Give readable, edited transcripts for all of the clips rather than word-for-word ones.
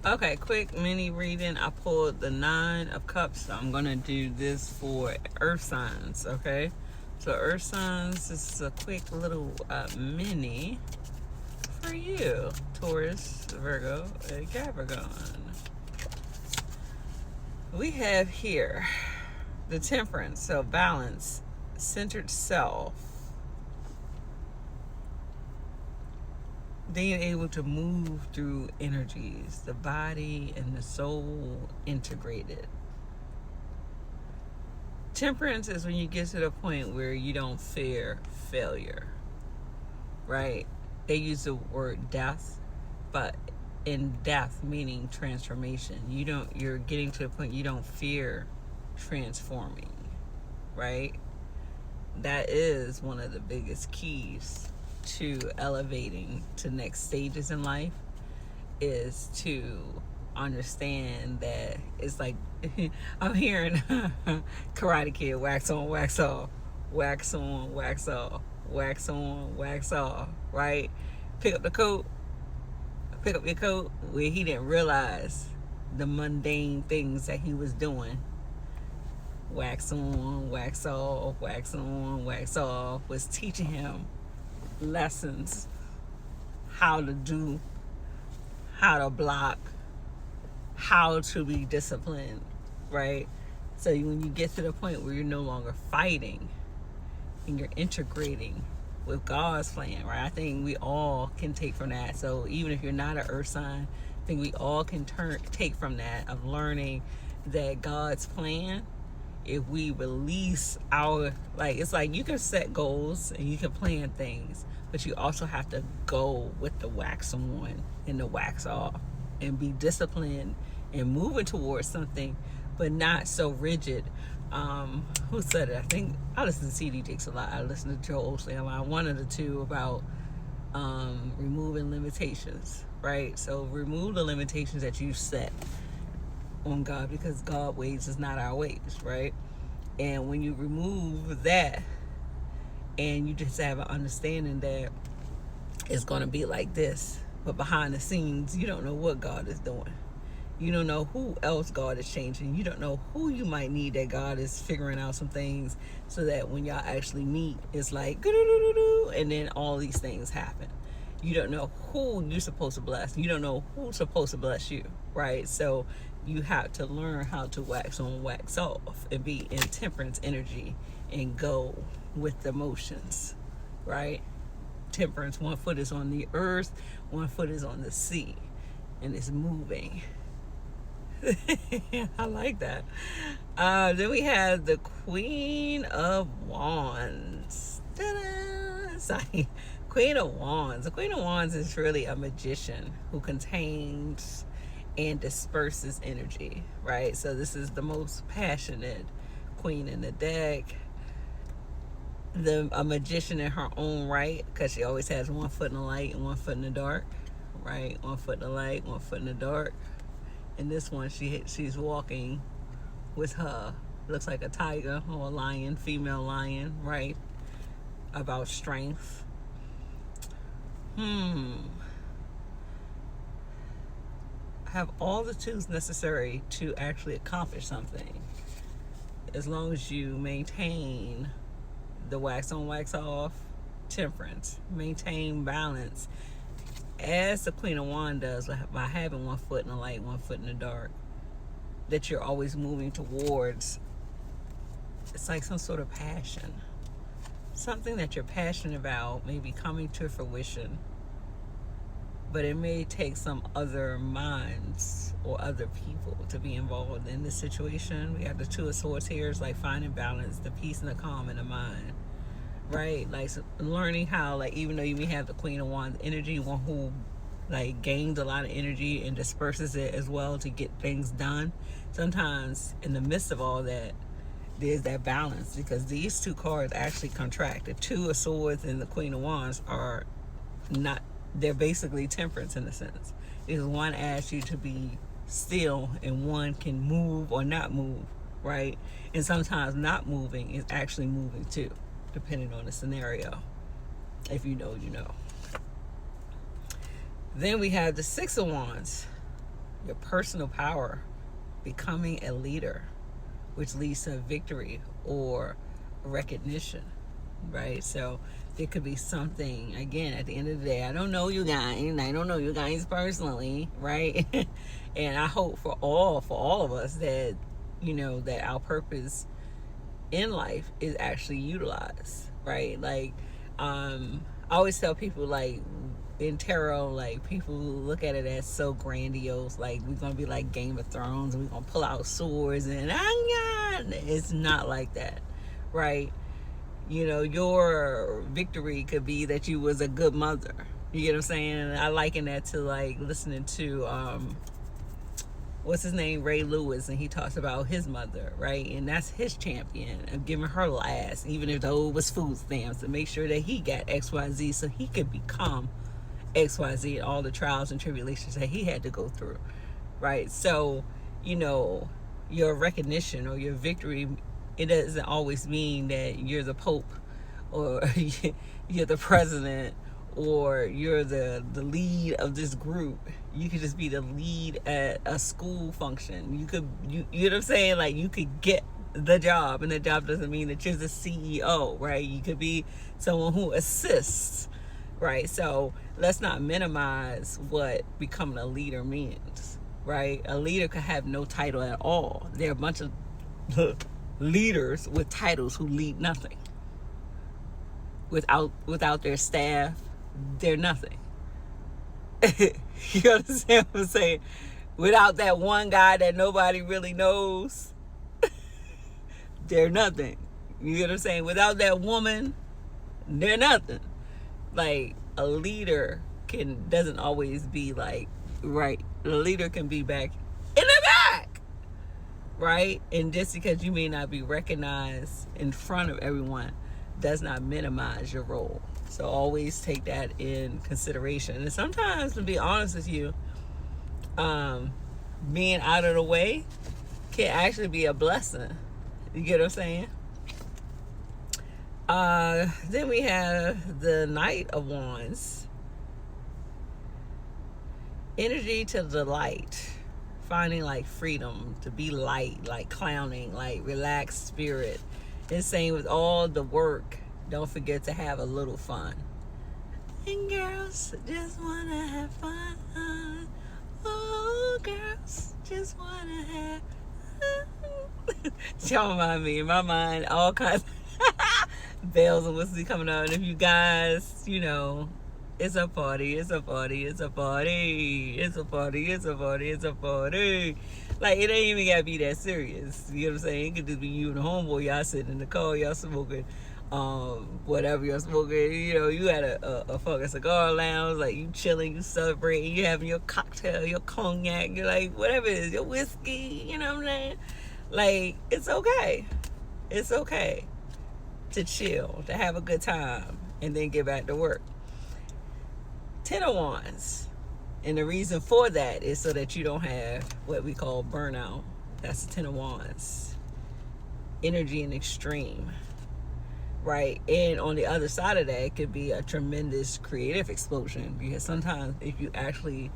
Okay, quick mini reading. I pulled the Nine of Cups. So I'm going to do this for earth signs, okay? So earth signs, this is a quick little mini for you. Taurus, Virgo, and Capricorn. We have here the Temperance, so balance, centered self, being able to move through energies, the body and the soul integrated. Temperance is when you get to the point where you don't fear failure, right? They use the word death, but in death meaning transformation. You're getting to the point you don't fear transforming, right? That is one of the biggest keys to elevating to next stages in life, is to understand that it's like I'm hearing Karate Kid, wax on, wax off, wax on, wax off, wax on, wax off, right? Pick up your coat where he didn't realize the mundane things that he was doing. Wax on, wax off, wax on, wax off was teaching him lessons, how to do, how to block, how to be disciplined, right? So when you get to the point where you're no longer fighting and you're integrating with God's plan, right? I think we all can take from that. So even if you're not an earth sign, I think we all can take from that, of learning that God's plan, if we release our, like, it's like you can set goals and you can plan things, but you also have to go with the wax on and the wax off and be disciplined and moving towards something, but not so rigid. Who said it? I think I listen to CD Jakes a lot. I listen to Joel Osteen a lot. One of the two about removing limitations, right? So remove the limitations that you set on God, because God's ways is not our ways, right? And when you remove that and you just have an understanding that it's going to be like this, but behind the scenes you don't know what God is doing. You don't know who else God is changing. You don't know who you might need, that God is figuring out some things so that when y'all actually meet, it's like, and then all these things happen. You don't know who you're supposed to bless. You don't know who's supposed to bless you, right? So you have to learn how to wax on, wax off, and be in temperance energy and go with the motions, right? Temperance, one foot is on the earth, one foot is on the sea, and it's moving. I like that. Then we have the Queen of Wands. Ta-da! Sorry. Queen of Wands. The Queen of Wands is really a magician who contains and disperses energy, right? So this is the most passionate queen in the deck. A magician in her own right, because she always has one foot in the light and one foot in the dark, right? One foot in the light, one foot in the dark. And this one, she's walking with her, looks like a tiger or a lion, female lion, right? About strength. Have all the tools necessary to actually accomplish something, as long as you maintain the wax on, wax off, temperance, maintain balance, as the Queen of Wands does, by having one foot in the light, one foot in the dark, that you're always moving towards. It's like some sort of passion, something that you're passionate about may be coming to fruition, but it may take some other minds or other people to be involved in this situation. We have the Two of Swords here. It's like finding balance, the peace and the calm in the mind, right? Like learning how, like, even though you may have the Queen of Wands energy, one who like gains a lot of energy and disperses it as well to get things done, sometimes in the midst of all that, there's that balance, because these two cards actually contract. The Two of Swords and the Queen of Wands are not, they're basically temperance in a sense, because one asks you to be still and one can move or not move, right? And sometimes not moving is actually moving too, depending on the scenario. If you know, you know. Then we have the Six of Wands. your personal power, becoming a leader, which leads to victory or recognition, right? So there could be something, again, at the end of the day, I don't know you guys personally, right? And I hope for all of us that, that our purpose in life is actually utilized, right? Like, I always tell people, like, in tarot, like, people look at it as so grandiose, like we're gonna be like Game of Thrones and we're gonna pull out swords and it's not like that, right? Your victory could be that you was a good mother. You get what I'm saying? And I liken that to like listening to what's his name, Ray Lewis, and he talks about his mother, right? And that's his champion of giving her last, even if those was food stamps, to make sure that he got XYZ so he could become XYZ and all the trials and tribulations that he had to go through, right? So, your recognition or your victory, it doesn't always mean that you're the Pope or you're the president or you're the lead of this group. You could just be the lead at a school function. You know what I'm saying? Like, you could get the job, and the job doesn't mean that you're the CEO, right? You could be someone who assists, right? So let's not minimize what becoming a leader means, right? A leader could have no title at all. There are a bunch of leaders with titles who lead nothing. Without their staff, they're nothing. You understand what I'm saying? Without that one guy that nobody really knows, they're nothing. You get what I'm saying? Without that woman, they're nothing. Like, a leader doesn't always be like, right. A leader can be back in the back, right? And just because you may not be recognized in front of everyone does not minimize your role. So always take that in consideration. And sometimes, to be honest with you, being out of the way can actually be a blessing. You get what I'm saying? Then we have the Knight of Wands. Energy to delight. Finding like freedom, to be light, like clowning, like relaxed spirit. And saying with all the work, don't forget to have a little fun. And girls just wanna have fun. Oh, girls just wanna have fun. Y'all remind me, in my mind, all kinds of bells and whistles coming out. And if you guys, it's a party, it's a party, it's a party, it's a party, it's a party, it's a party. Like, it ain't even gotta be that serious. You know what I'm saying? It could just be you and the homeboy, y'all sitting in the car, y'all smoking whatever you're smoking. You at a fucking cigar lounge, like, you chilling, you celebrating, you having your cocktail, your cognac, you're like, whatever it is, your whiskey, you know what I'm saying? Like, it's okay. It's okay to chill, to have a good time, and then get back to work. 10 of Wands. And the reason for that is so that you don't have what we call burnout. That's the 10 of Wands. Energy in extreme, right? And on the other side of that, it could be a tremendous creative explosion. Because sometimes if you actually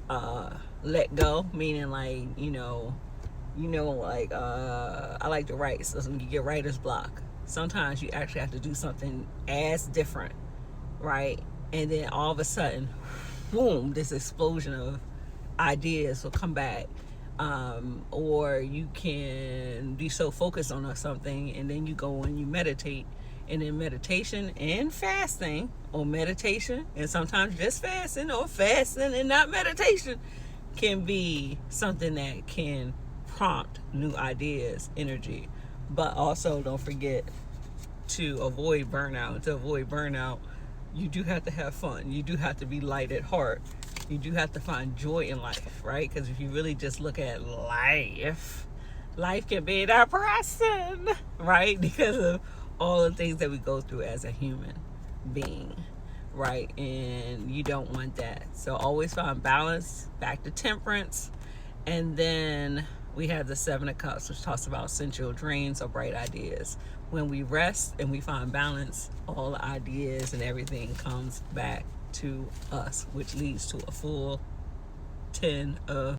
let go, meaning like, like, I like to write. So when you get writer's block, sometimes you actually have to do something as different, right? And then all of a sudden, boom, this explosion of ideas will come back. Or you can be so focused on something, and then you go and you meditate. And in meditation and fasting, or meditation and sometimes just fasting, or fasting and not meditation, can be something that can prompt new ideas, energy. But also don't forget to avoid burnout. To avoid burnout, you do have to have fun. You do have to be light at heart. You do have to find joy in life, right? Because if you really just look at life can be depressing, right? Because of all the things that we go through as a human being, right? And you don't want that. So always find balance. Back to temperance. And then we have the 7 of Cups, which talks about sensual dreams or bright ideas. When we rest and we find balance, all the ideas and everything comes back to us, which leads to a full 10 of